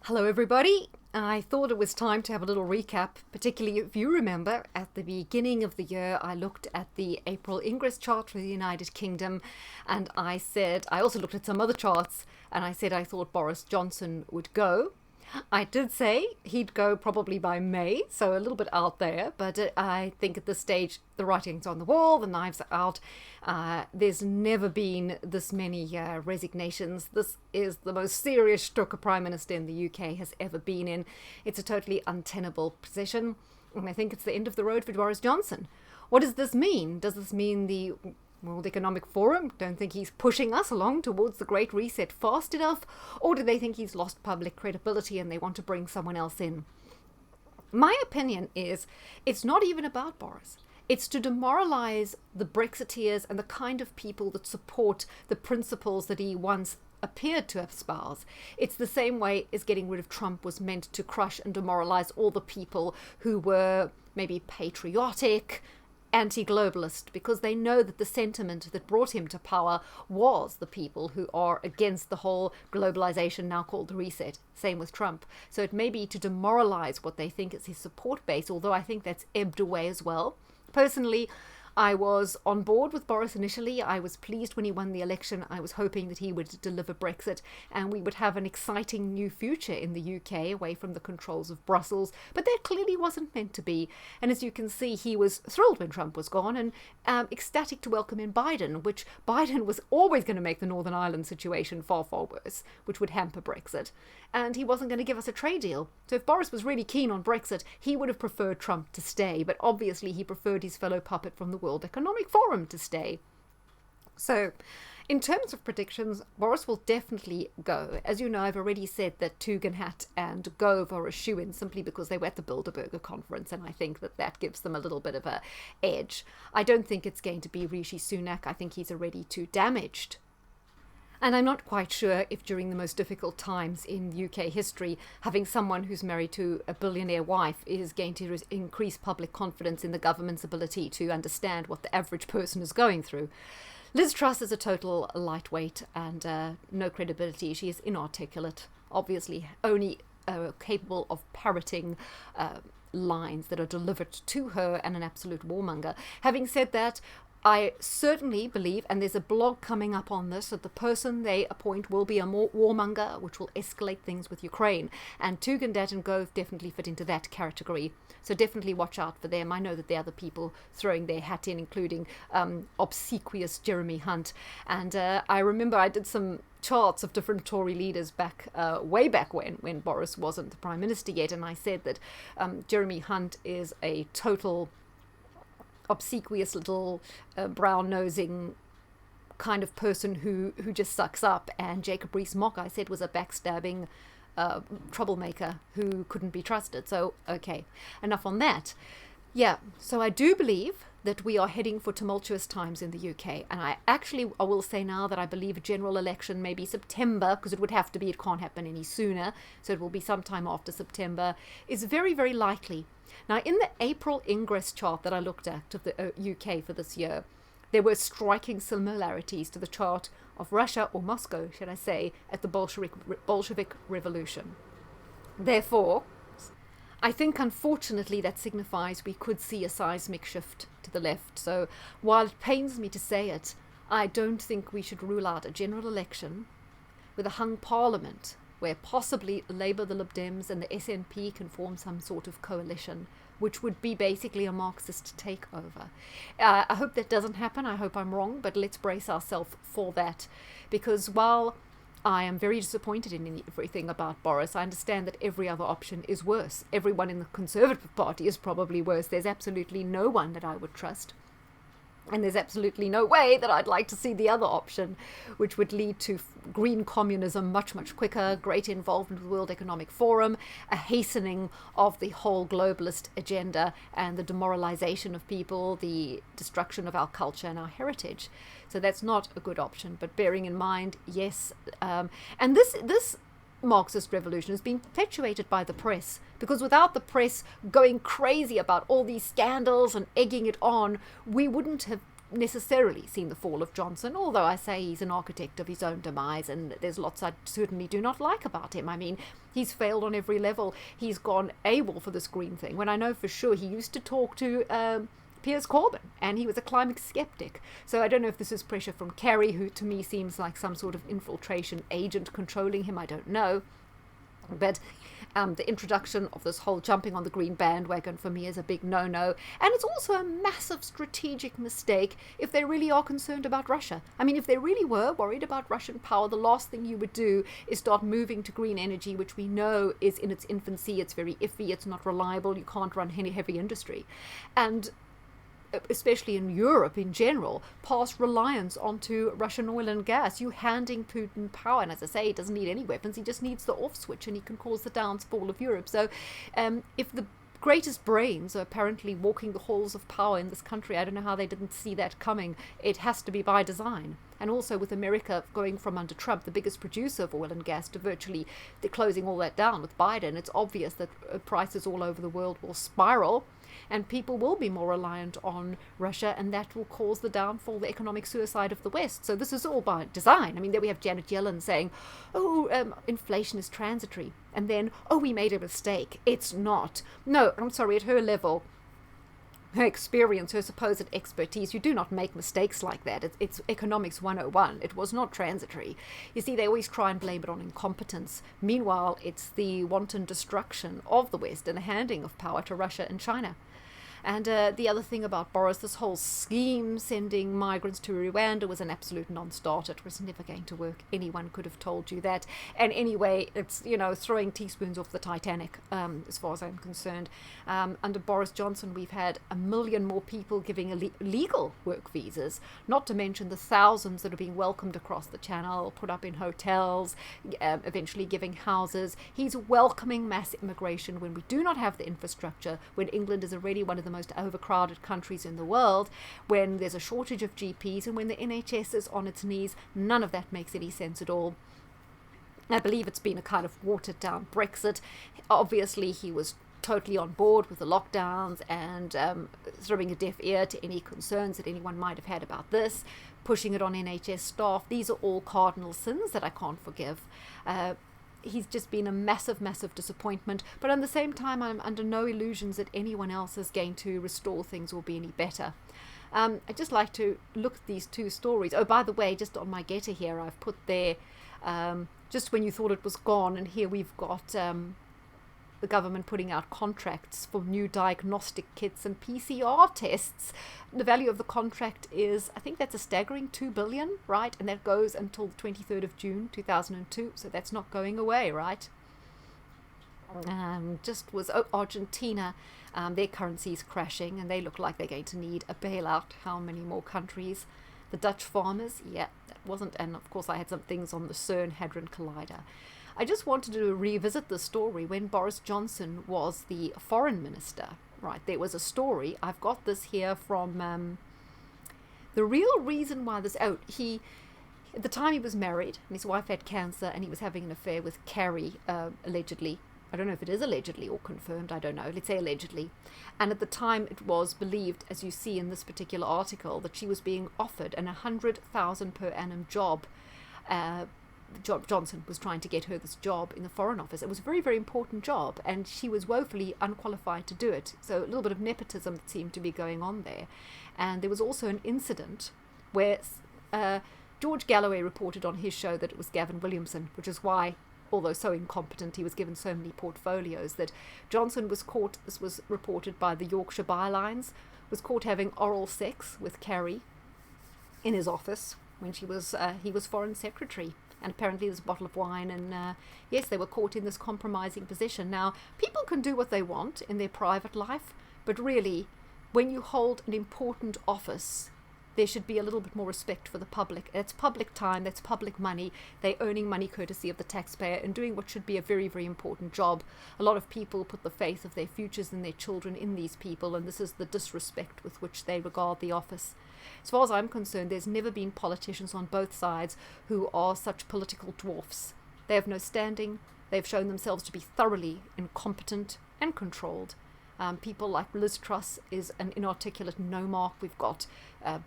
Hello, everybody. I thought it was time to have a little recap, particularly if you remember at the beginning of the year, I looked at the April Ingress chart for the United Kingdom, and I also looked at some other charts, and I said I thought Boris Johnson would go. I did say he'd go probably by May, so a little bit out there, but I think at this stage the writing's on the wall, the knives are out. There's never been this many resignations. This is the most serious stroke a Prime Minister in the UK has ever been in. It's a totally untenable position, and I think it's the end of the road for Boris Johnson. What does this mean? Does this mean the World Economic Forum don't think he's pushing us along towards the Great Reset fast enough, or do they think he's lost public credibility and they want to bring someone else in? My opinion is it's not even about Boris. It's to demoralize the Brexiteers and the kind of people that support the principles that he once appeared to espouse. It's the same way as getting rid of Trump was meant to crush and demoralize all the people who were maybe patriotic, anti-globalist, because they know that the sentiment that brought him to power was the people who are against the whole globalization now called the reset. Same with Trump. So it may be to demoralize what they think is his support base, although I think that's ebbed away as well. Personally, I was on board with Boris initially. I was pleased when he won the election. I was hoping that he would deliver Brexit and we would have an exciting new future in the UK away from the controls of Brussels. But that clearly wasn't meant to be. And as you can see, he was thrilled when Trump was gone and ecstatic to welcome in Biden, which Biden was always going to make the Northern Ireland situation far, far worse, which would hamper Brexit. And he wasn't going to give us a trade deal. So if Boris was really keen on Brexit, he would have preferred Trump to stay. But obviously he preferred his fellow puppet from the World Economic Forum to stay. So in terms of predictions, Boris will definitely go. As you know, I've already said that Tugendhat and Gove are a shoo-in simply because they were at the Bilderberger conference, and I think that that gives them a little bit of a edge. I don't think it's going to be Rishi Sunak. I think he's already too damaged. And I'm not quite sure if during the most difficult times in UK history, having someone who's married to a billionaire wife is going to increase public confidence in the government's ability to understand what the average person is going through. Liz Truss is a total lightweight and no credibility. She is inarticulate, obviously only capable of parroting lines that are delivered to her, and an absolute warmonger. Having said that, I certainly believe, and there's a blog coming up on this, that the person they appoint will be a more warmonger, which will escalate things with Ukraine. And Tugendhat and Gove definitely fit into that category. So definitely watch out for them. I know that there are other people throwing their hat in, including obsequious Jeremy Hunt. And I remember I did some charts of different Tory leaders way back when Boris wasn't the Prime Minister yet. And I said that Jeremy Hunt is a total obsequious little brown-nosing kind of person who just sucks up, and Jacob Rees-Mogg, I said, was a backstabbing troublemaker who couldn't be trusted. So okay, enough on that. Yeah, so I do believe that we are heading for tumultuous times in the UK, and I will say now that I believe a general election, maybe September, because it would have to be, it can't happen any sooner, so it will be sometime after September, is very, very likely. Now, in the April Ingress chart that I looked at of the UK for this year, there were striking similarities to the chart of Russia, or Moscow, should I say, at the Bolshevik Revolution. Therefore, I think, unfortunately, that signifies we could see a seismic shift to the left. So while it pains me to say it, I don't think we should rule out a general election with a hung parliament where possibly Labour, the Lib Dems and the SNP can form some sort of coalition, which would be basically a Marxist takeover. I hope that doesn't happen. I hope I'm wrong, but let's brace ourselves for that. Because while I am very disappointed in everything about Boris, I understand that every other option is worse. Everyone in the Conservative Party is probably worse. There's absolutely no one that I would trust. And there's absolutely no way that I'd like to see the other option, which would lead to green communism much, much quicker, greater involvement with the World Economic Forum, a hastening of the whole globalist agenda, and the demoralization of people, the destruction of our culture and our heritage. So that's not a good option. But bearing in mind, yes, and this Marxist revolution has been perpetuated by the press, because without the press going crazy about all these scandals and egging it on, we wouldn't have necessarily seen the fall of Johnson, although I say he's an architect of his own demise, and there's lots I certainly do not like about him. I mean, he's failed on every level. He's gone AWOL for this green thing, when I know for sure he used to talk to Piers Corbyn, and he was a climate skeptic. So I don't know if this is pressure from Kerry, who to me seems like some sort of infiltration agent controlling him. I don't know. But the introduction of this whole jumping on the green bandwagon for me is a big no-no. And it's also a massive strategic mistake if they really are concerned about Russia. I mean, if they really were worried about Russian power, the last thing you would do is start moving to green energy, which we know is in its infancy. It's very iffy. It's not reliable. You can't run any heavy industry. And especially in Europe in general, past reliance onto Russian oil and gas. You handing Putin power, and as I say, he doesn't need any weapons, he just needs the off switch, and he can cause the downfall of Europe. So if the greatest brains are apparently walking the halls of power in this country, I don't know how they didn't see that coming. It has to be by design. And also with America going from under Trump, the biggest producer of oil and gas, to virtually closing all that down with Biden, it's obvious that prices all over the world will spiral, and people will be more reliant on Russia, and that will cause the downfall, the economic suicide of the West. So this is all by design. I mean, there we have Janet Yellen saying, inflation is transitory. And then, we made a mistake. It's not. No, I'm sorry, at her level, her experience, her supposed expertise, you do not make mistakes like that. It's economics 101. It was not transitory. You see, they always try and blame it on incompetence. Meanwhile, it's the wanton destruction of the West and the handing of power to Russia and China. And the other thing about Boris, this whole scheme sending migrants to Rwanda was an absolute non-starter. It was never going to work. Anyone could have told you that. And anyway, it's, throwing teaspoons off the Titanic, as far as I'm concerned. Under Boris Johnson, we've had 1 million more people giving legal work visas, not to mention the thousands that are being welcomed across the channel, put up in hotels, eventually giving houses. He's welcoming mass immigration when we do not have the infrastructure, when England is already one of the most overcrowded countries in the world, when there's a shortage of GPs, and when the NHS is on its knees. None of that makes any sense at all. I believe it's been a kind of watered down Brexit. Obviously, he was totally on board with the lockdowns and throwing a deaf ear to any concerns that anyone might have had about this, pushing it on NHS staff. These are all cardinal sins that I can't forgive. He's just been a massive, massive disappointment. But at the same time, I'm under no illusions that anyone else is going to restore things or be any better. I'd just like to look at these two stories. Oh, by the way, just on my getter here, I've put there, just when you thought it was gone, and here we've got the government putting out contracts for new diagnostic kits and PCR tests. The value of the contract is, I think that's a staggering 2 billion, right? And that goes until the 23rd of June 2002, so that's not going away, right? Argentina, their currency is crashing, and they look like they're going to need a bailout. How many more countries? The Dutch farmers, that wasn't, and of course I had some things on the CERN Hadron Collider. I just wanted to revisit the story when Boris Johnson was the foreign minister. Right, there was a story. I've got this here from the real reason why this. He, at the time he was married, and his wife had cancer, and he was having an affair with Carrie, allegedly. I don't know if it is allegedly or confirmed. I don't know. Let's say allegedly. And at the time, it was believed, as you see in this particular article, that she was being offered an 100,000 per annum job. Johnson was trying to get her this job in the Foreign Office. It was a very, very important job, and she was woefully unqualified to do it. So a little bit of nepotism that seemed to be going on there. And there was also an incident where George Galloway reported on his show that it was Gavin Williamson, which is why, although so incompetent, he was given so many portfolios, that Johnson was caught, this was reported by the Yorkshire Bylines, was caught having oral sex with Carrie in his office when he was Foreign Secretary. And apparently there's a bottle of wine, and yes, they were caught in this compromising position. Now, people can do what they want in their private life, but really, when you hold an important office, there should be a little bit more respect for the public. It's public time, that's public money. They're earning money courtesy of the taxpayer and doing what should be a very, very important job. A lot of people put the faith of their futures and their children in these people, and this is the disrespect with which they regard the office. As far as I'm concerned, there's never been politicians on both sides who are such political dwarfs. They have no standing. They've shown themselves to be thoroughly incompetent and controlled. People like Liz Truss is an inarticulate no-mark. We've got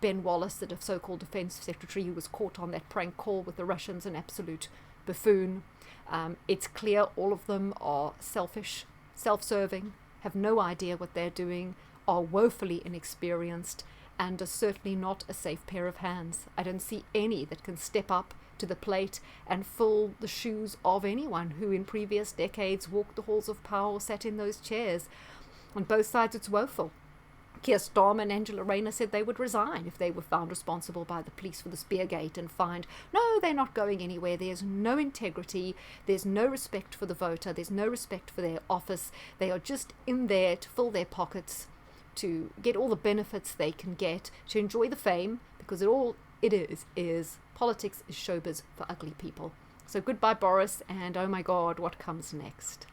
Ben Wallace, the so-called defense secretary, who was caught on that prank call with the Russians, an absolute buffoon. It's clear all of them are selfish, self-serving, have no idea what they're doing, are woefully inexperienced, and are certainly not a safe pair of hands. I don't see any that can step up to the plate and fill the shoes of anyone who in previous decades walked the halls of power or sat in those chairs. On both sides, it's woeful. Keir Starmer and Angela Rayner said they would resign if they were found responsible by the police for the Speargate and fined. No, they're not going anywhere. There's no integrity. There's no respect for the voter. There's no respect for their office. They are just in there to fill their pockets, to get all the benefits they can get, to enjoy the fame, because all it is politics is showbiz for ugly people. So goodbye, Boris, and oh my God, what comes next?